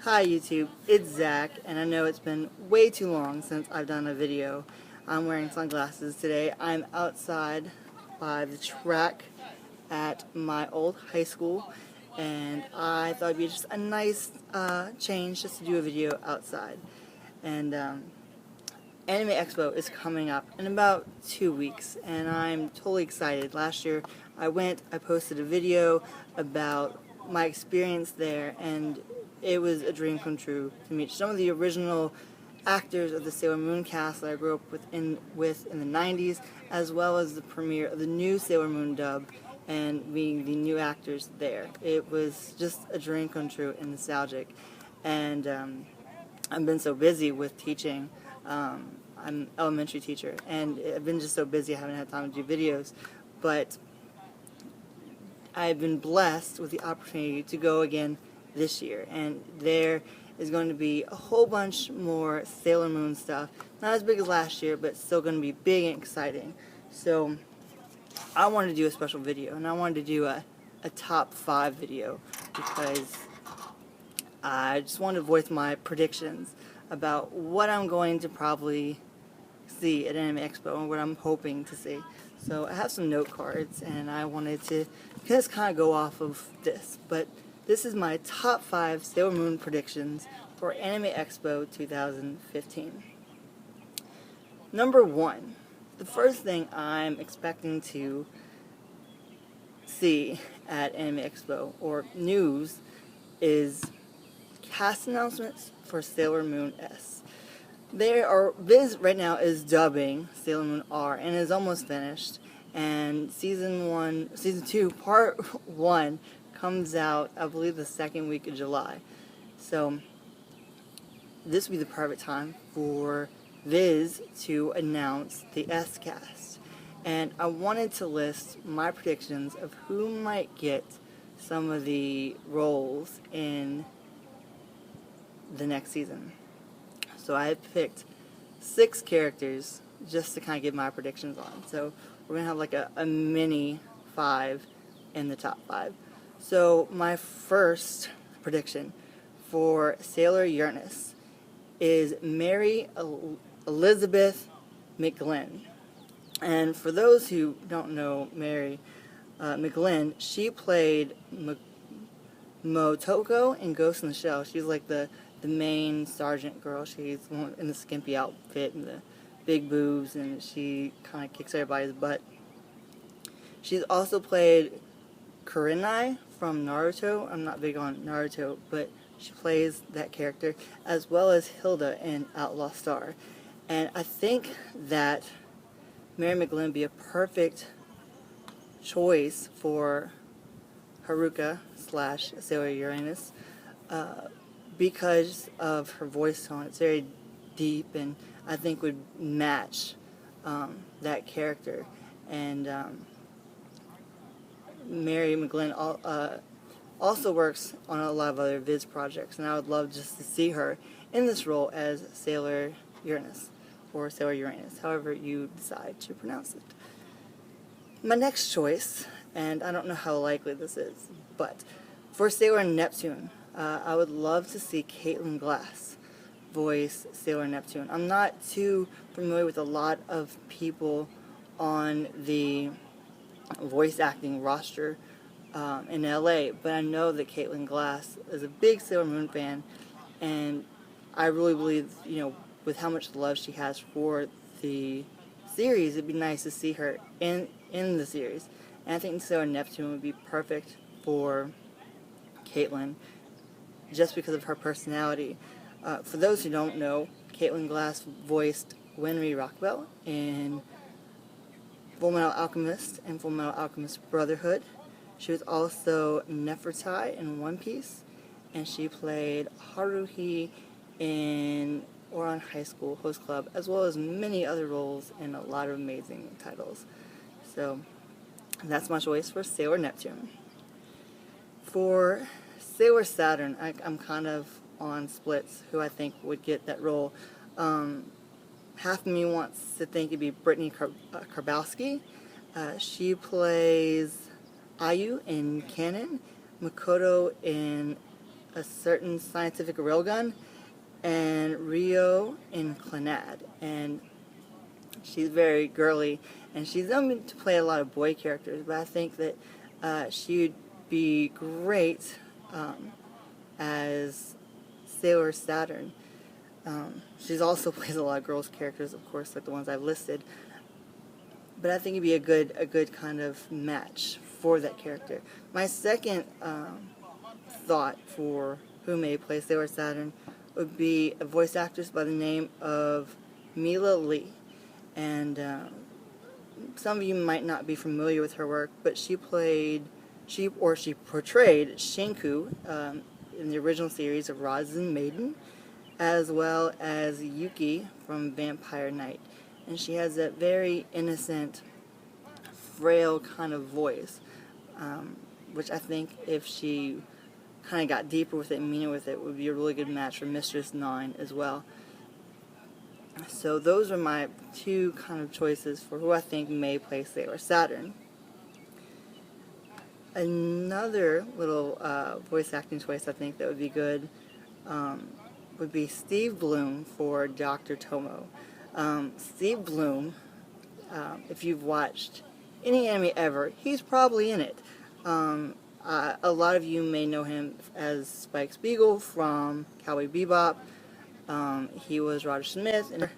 Hi YouTube, it's Zach, and I know it's been way too long since I've done a video. I'm wearing sunglasses today. I'm outside by the track at my old high school, and I thought it'd be just a nice change just to do a video outside. And Anime Expo is coming up in about 2 weeks, and I'm totally excited. Last year I posted a video about my experience there, and it was a dream come true to meet some of the original actors of the Sailor Moon cast that I grew up in the 90s, as well as the premiere of the new Sailor Moon dub and meeting the new actors there. It was just a dream come true and nostalgic, and I've been so busy with teaching. I'm an elementary teacher, and I've been just so busy I haven't had time to do videos, but I've been blessed with the opportunity to go again this year, and there is going to be a whole bunch more Sailor Moon stuff. Not as big as last year, but still going to be big and exciting. So I wanted to do a special video, and I wanted to do a top 5 video because I just wanted to voice my predictions about what I'm going to probably see at Anime Expo and what I'm hoping to see. So I have some note cards, and I wanted to just kind of go off of this. But this is my top 5 Sailor Moon predictions for Anime Expo 2015. Number 1. The first thing I'm expecting to see at Anime Expo, or news, is cast announcements for Sailor Moon S. Viz right now is dubbing Sailor Moon R and is almost finished, and season 2, part 1 comes out, I believe, the second week of July. So this would be the perfect time for Viz to announce the S cast, and I wanted to list my predictions of who might get some of the roles in the next season. So I picked 6 characters just to kind of give my predictions on. So we're going to have like a mini 5 in the top 5. So my first prediction for Sailor Uranus is Mary Elizabeth McGlynn. And for those who don't know Mary McGlynn, she played Motoko in Ghost in the Shell. She's like the main sergeant girl. She's the one in the skimpy outfit and the big boobs, and she kind of kicks everybody's butt. She's also played Kurenai from Naruto. I'm not big on Naruto, but she plays that character, as well as Hilda in Outlaw Star. And I think that Mary McGlynn would be a perfect choice for Haruka / Sailor Uranus, because of her voice tone. It's very deep, and I think would match that character. And Mary McGlynn also works on a lot of other Viz projects, and I would love just to see her in this role as Sailor Uranus, or Sailor Uranus, however you decide to pronounce it. My next choice, and I don't know how likely this is, but for Sailor Neptune, I would love to see Caitlin Glass voice Sailor Neptune. I'm not too familiar with a lot of people on the voice acting roster in LA, but I know that Caitlin Glass is a big Sailor Moon fan, and I really believe, with how much love she has for the series, it'd be nice to see her in the series. And I think Sailor Neptune would be perfect for Caitlin, just because of her personality. For those who don't know, Caitlin Glass voiced Winry Rockbell in Fullmetal Alchemist and Fullmetal Alchemist Brotherhood. She was also Nefertai in One Piece, and she played Haruhi in Ouran High School Host Club, as well as many other roles in a lot of amazing titles. So that's my choice for Sailor Neptune. For Sailor Saturn, I'm kind of on splits who I think would get that role. Half of me wants to think it'd be Brittany Karbowski. She plays Ayu in Canon, Makoto in A Certain Scientific Railgun, and Rio in Clannad. And she's very girly, and she's known to play a lot of boy characters, but I think that she would be great as Sailor Saturn. She's also plays a lot of girls characters, of course, like the ones I've listed. But I think it'd be a good kind of match for that character. My second thought for who may play Sailor Saturn would be a voice actress by the name of Mila Lee. And some of you might not be familiar with her work, but she portrayed Shinku in the original series of Roz and Maiden, as well as Yuki from Vampire Knight. And she has that very innocent, frail kind of voice, which I think if she kind of got deeper with it and meaner with it, would be a really good match for Mistress 9 as well. So those are my two kind of choices for who I think may play Sailor Saturn. Another little voice acting choice I think that would be good would be Steve Bloom for Dr. Tomo. Steve Bloom, if you've watched any anime ever, he's probably in it. A lot of you may know him as Spike Spiegel from Cowboy Bebop. He was Roger Smith, and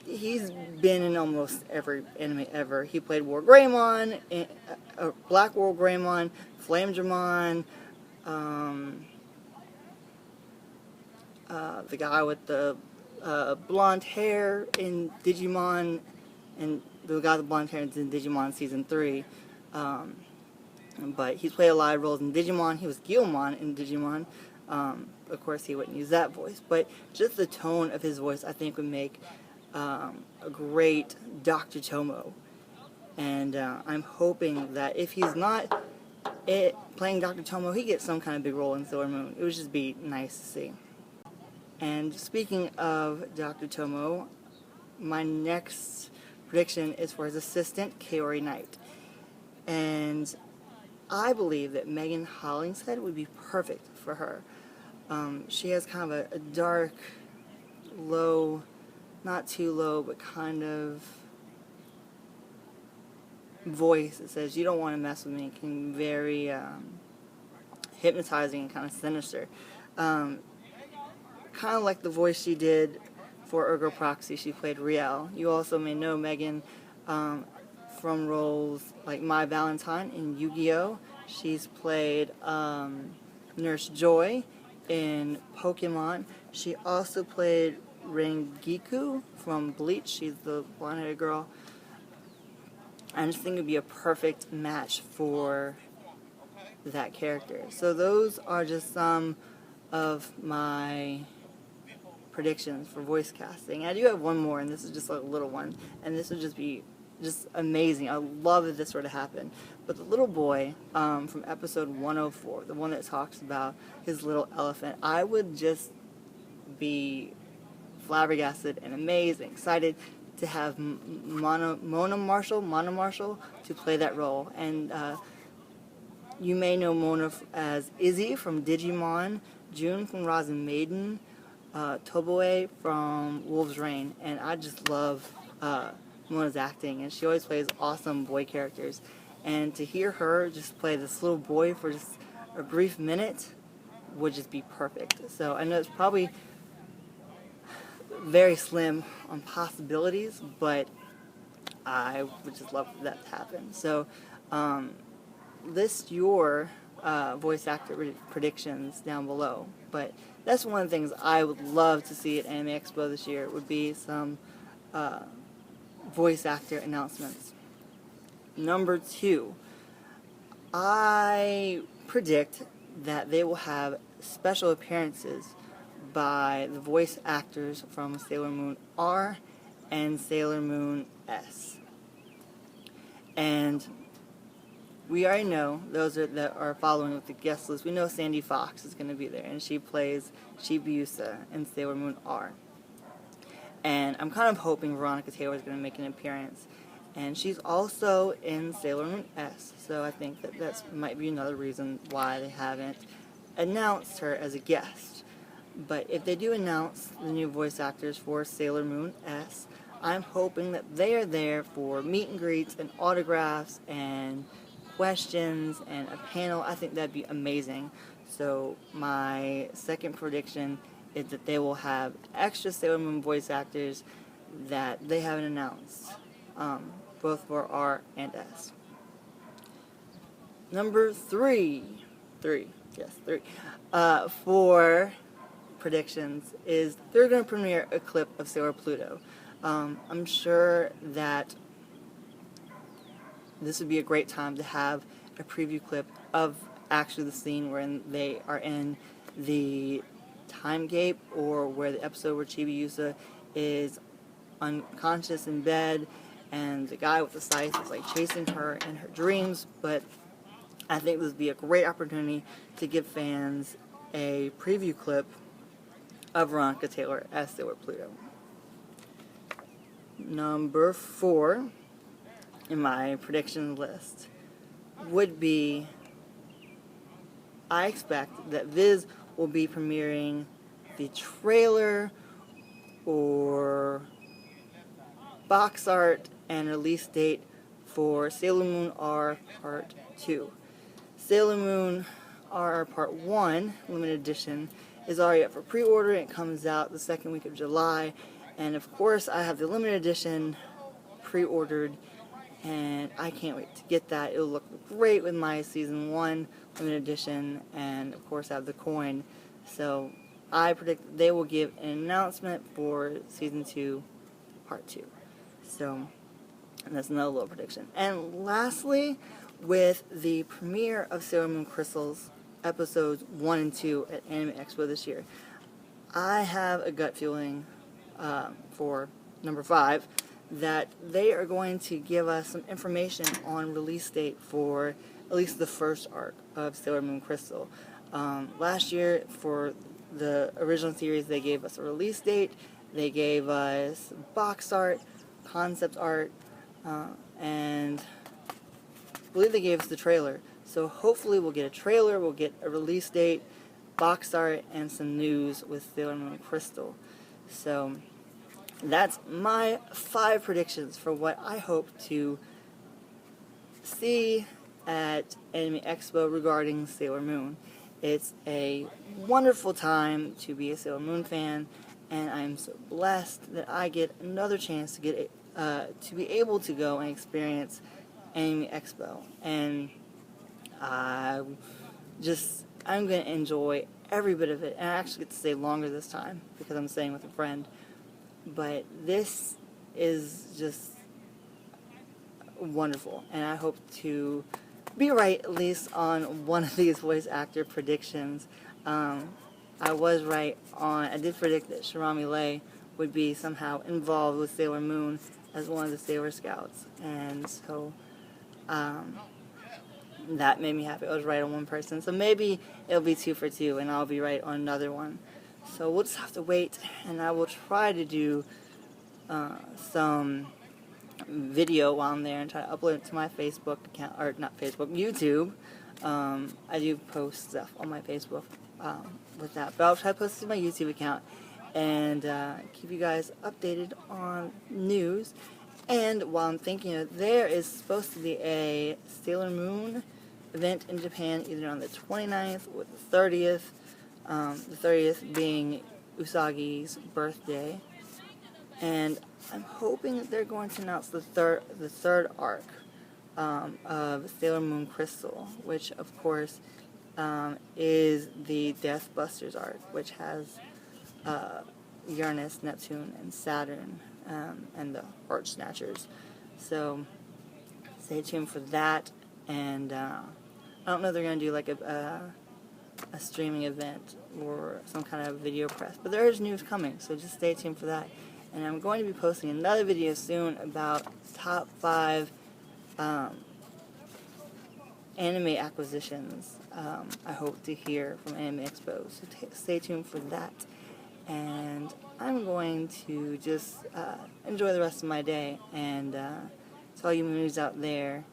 he's been in almost every anime ever. He played War Greymon, Black War Greymon, Flame Dramon, the guy with the blonde hair in Digimon, and the guy with the blonde hair is in Digimon Season 3. But he's played a lot of roles in Digimon. He was Guilmon in Digimon. Of course, he wouldn't use that voice, but just the tone of his voice, I think, would make a great Dr. Tomo. And I'm hoping that if he's not playing Dr. Tomo, he gets some kind of big role in Sailor Moon. It would just be nice to see. And speaking of Dr. Tomo, my next prediction is for his assistant, Kaori Knight. And I believe that Megan Hollingshead would be perfect for her. She has kind of a dark, low, not too low, but kind of voice that says, "You don't want to mess with me." It can be very hypnotizing and kind of sinister. Kind of like the voice she did for Ergo Proxy. She played Riel. You also may know Megan from roles like My Valentine in Yu-Gi-Oh! She's played Nurse Joy in Pokemon. She also played Rengiku from Bleach. She's the blonde-haired girl. I just think it would be a perfect match for that character. So those are just some of my predictions for voice casting. I do have one more, and this is just a little one, and this would just be amazing. I love if this were to happen. But the little boy from episode 104, the one that talks about his little elephant, I would just be flabbergasted and amazed and excited to have Mona Marshall to play that role. And you may know Mona as Izzy from Digimon, June from Roz and Maiden, Toboe from Wolf's Rain, and I just love Mona's acting, and she always plays awesome boy characters. And to hear her just play this little boy for just a brief minute would just be perfect. So I know it's probably very slim on possibilities, but I would just love for that to happen. So list your voice actor predictions down below. But that's one of the things I would love to see at Anime Expo this year, would be some voice actor announcements. Number 2, I predict that they will have special appearances by the voice actors from Sailor Moon R and Sailor Moon S. And we already know, those that are following with the guest list, we know Sandy Fox is going to be there, and she plays Chibiusa in Sailor Moon R. And I'm kind of hoping Veronica Taylor is going to make an appearance. And she's also in Sailor Moon S, so I think that might be another reason why they haven't announced her as a guest. But if they do announce the new voice actors for Sailor Moon S, I'm hoping that they are there for meet and greets and autographs and questions and a panel. I think that'd be amazing. So my second prediction is that they will have extra Sailor Moon voice actors that they haven't announced, both for R and S. Number three, for predictions is they're going to premiere a clip of Sailor Pluto. I'm sure that this would be a great time to have a preview clip of actually the scene where they are in the time gate, or where the episode where Chibiusa is unconscious in bed and the guy with the scythe is like chasing her in her dreams. But I think this would be a great opportunity to give fans a preview clip of Veronica Taylor as Sailor Pluto. Number 4 in my prediction list would be, I expect that Viz will be premiering the trailer or box art and release date for Sailor Moon R Part 2. Sailor Moon R Part 1 limited edition is already up for pre-order. It comes out the second week of July, and of course I have the limited edition pre-ordered, and I can't wait to get that. It'll look great with my Season 1 limited edition, and of course I have the coin. So I predict they will give an announcement for Season 2 Part 2. So that's another little prediction. And lastly, with the premiere of Sailor Moon Crystal's episodes 1 and 2 at Anime Expo this year, I have a gut feeling for number 5 that they are going to give us some information on release date for at least the first arc of Sailor Moon Crystal. Last year, for the original series, they gave us a release date, they gave us box art, concept art, and I believe they gave us the trailer. So hopefully we'll get a trailer, we'll get a release date, box art, and some news with Sailor Moon Crystal. So that's my 5 predictions for what I hope to see at Anime Expo regarding Sailor Moon. It's a wonderful time to be a Sailor Moon fan, and I'm so blessed that I get another chance to get to be able to go and experience Anime Expo. And I'm going to enjoy every bit of it, and I actually get to stay longer this time because I'm staying with a friend. But this is just wonderful, and I hope to be right at least on one of these voice actor predictions. I was right on, I did predict that Shirami Lei would be somehow involved with Sailor Moon as one of the Sailor Scouts, and so that made me happy. I was right on one person, so maybe it'll be 2 for 2 and I'll be right on another one. So we'll just have to wait, and I will try to do some video while I'm there and try to upload it to my Facebook account, or not Facebook, YouTube. I do post stuff on my Facebook with that, but I'll try to post it to my YouTube account and keep you guys updated on news. And while I'm thinking of it, there is supposed to be a Sailor Moon event in Japan either on the 29th or the 30th. The 30th being Usagi's birthday, and I'm hoping that they're going to announce the third arc of Sailor Moon Crystal, which of course is the Death Busters arc, which has Uranus, Neptune, and Saturn, and the Arch Snatchers. So stay tuned for that, and I don't know if they're going to do like a streaming event or some kind of video press, but there is news coming, so just stay tuned for that. And I'm going to be posting another video soon about top 5 anime acquisitions I hope to hear from Anime Expo, so stay tuned for that. And I'm going to just enjoy the rest of my day, and to all you moonies out there,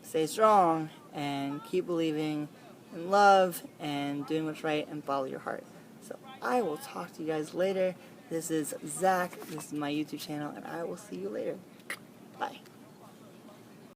stay strong and keep believing and love and doing what's right and follow your heart. So I will talk to you guys later. This is Zach. This is my YouTube channel, and I will see you later.